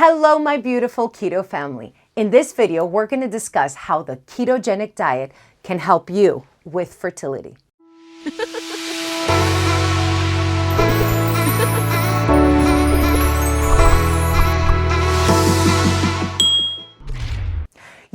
Hello, my beautiful keto family. In this video, we're going to discuss how the ketogenic diet can help you with fertility.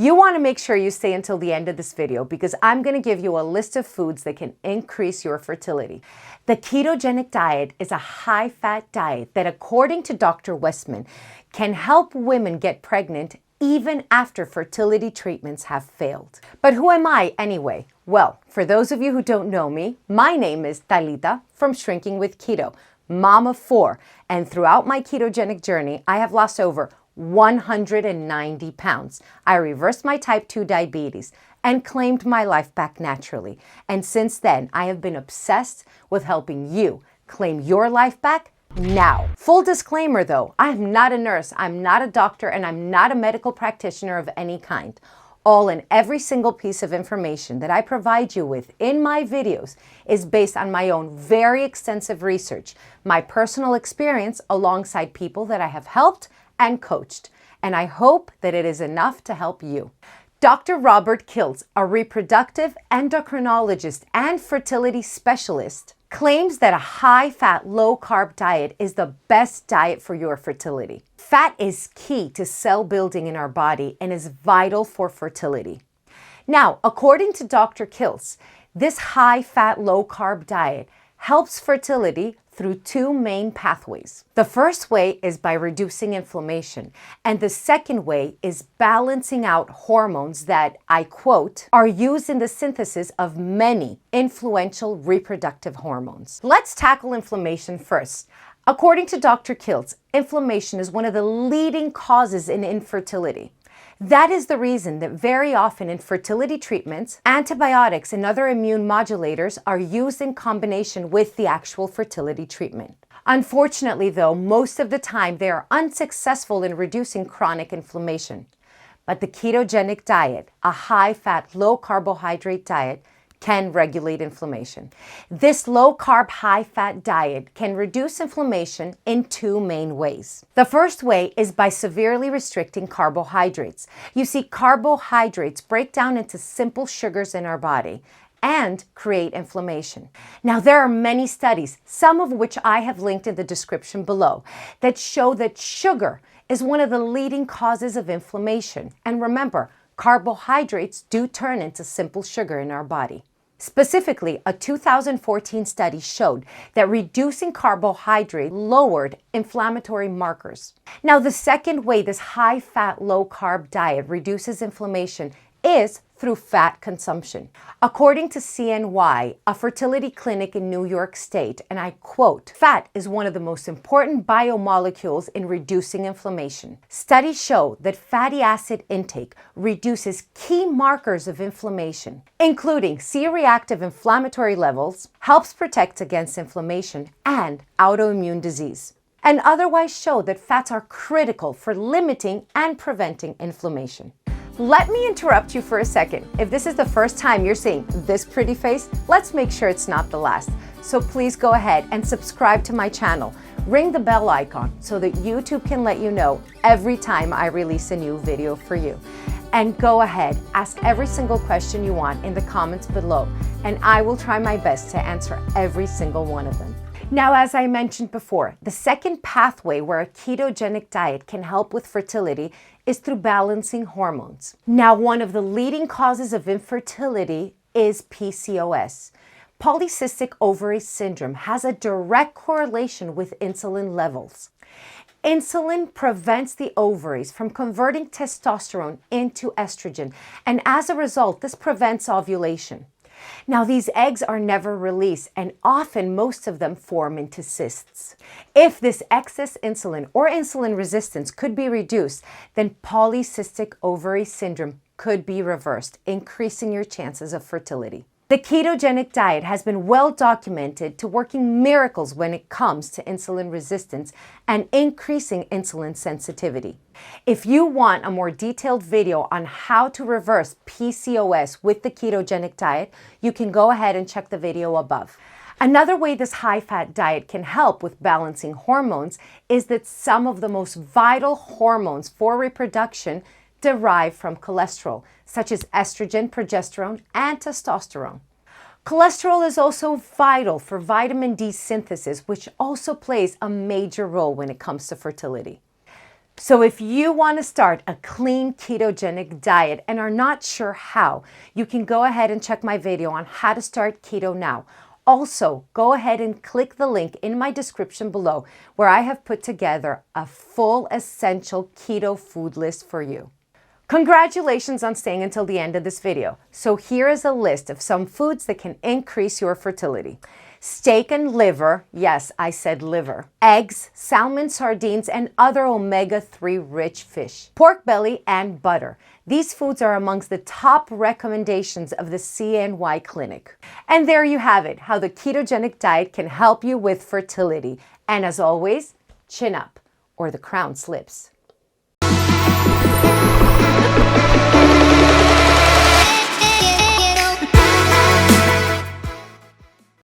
You want to make sure you stay until the end of this video because I'm going to give you a list of foods that can increase your fertility. The ketogenic diet is a high-fat diet that, according to Dr. Westman, can help women get pregnant even after fertility treatments have failed. But who am I anyway? Well, for those of you who don't know me, my name is Talita from Shrinking with Keto, mom of 4, and throughout my ketogenic journey, I have lost over 190 pounds. I reversed my type 2 diabetes and claimed my life back naturally. And since then, I have been obsessed with helping you claim your life back now. Full disclaimer though, I am not a nurse, I'm not a doctor, and I'm not a medical practitioner of any kind. All and every single piece of information that I provide you with in my videos is based on my own very extensive research, my personal experience alongside people that I have helped and coached, and I hope that it is enough to help you. Dr. Robert Kiltz, a reproductive endocrinologist and fertility specialist, claims that a high-fat, low-carb diet is the best diet for your fertility. Fat is key to cell building in our body and is vital for fertility. Now, according to Dr. Kiltz, this high-fat, low-carb diet helps fertility through 2 main pathways. The first way is by reducing inflammation, and the second way is balancing out hormones that, I quote, are used in the synthesis of many influential reproductive hormones. Let's tackle inflammation first. According to Dr. Kiltz, inflammation is one of the leading causes in infertility. That is the reason that very often in fertility treatments, antibiotics and other immune modulators are used in combination with the actual fertility treatment. Unfortunately, though, most of the time they are unsuccessful in reducing chronic inflammation. But the ketogenic diet, a high-fat, low-carbohydrate diet, can regulate inflammation. This low-carb, high-fat diet can reduce inflammation in 2 main ways. The first way is by severely restricting carbohydrates. You see, carbohydrates break down into simple sugars in our body and create inflammation. Now, there are many studies, some of which I have linked in the description below, that show that sugar is one of the leading causes of inflammation. And remember, carbohydrates do turn into simple sugar in our body. Specifically, a 2014 study showed that reducing carbohydrate lowered inflammatory markers. Now, the second way this high-fat, low-carb diet reduces inflammation is through fat consumption. According to CNY, a fertility clinic in New York State, and I quote, "Fat is one of the most important biomolecules in reducing inflammation. Studies show that fatty acid intake reduces key markers of inflammation, including C-reactive inflammatory levels, helps protect against inflammation and autoimmune disease, and otherwise show that fats are critical for limiting and preventing inflammation." Let me interrupt you for a second. If this is the first time you're seeing this pretty face, let's make sure it's not the last. So please go ahead and subscribe to my channel. Ring the bell icon so that YouTube can let you know every time I release a new video for you. And go ahead, ask every single question you want in the comments below, and I will try my best to answer every single one of them. Now, as I mentioned before, the second pathway where a ketogenic diet can help with fertility is through balancing hormones. Now, one of the leading causes of infertility is PCOS. Polycystic ovary syndrome has a direct correlation with insulin levels. Insulin prevents the ovaries from converting testosterone into estrogen, and as a result, this prevents ovulation. Now, these eggs are never released, and often most of them form into cysts. If this excess insulin or insulin resistance could be reduced, then polycystic ovary syndrome could be reversed, increasing your chances of fertility. The ketogenic diet has been well documented to working miracles when it comes to insulin resistance and increasing insulin sensitivity. If you want a more detailed video on how to reverse PCOS with the ketogenic diet, you can go ahead and check the video above. Another way this high-fat diet can help with balancing hormones is that some of the most vital hormones for reproduction derive from cholesterol, such as estrogen, progesterone, and testosterone. Cholesterol is also vital for vitamin D synthesis, which also plays a major role when it comes to fertility. So if you want to start a clean ketogenic diet and are not sure how, you can go ahead and check my video on how to start keto now. Also, go ahead and click the link in my description below where I have put together a full essential keto food list for you. Congratulations on staying until the end of this video. So here is a list of some foods that can increase your fertility. Steak and liver, yes, I said liver. Eggs, salmon, sardines, and other omega-3 rich fish. Pork belly and butter. These foods are amongst the top recommendations of the CNY Clinic. And there you have it, how the ketogenic diet can help you with fertility. And as always, chin up, or the crown slips.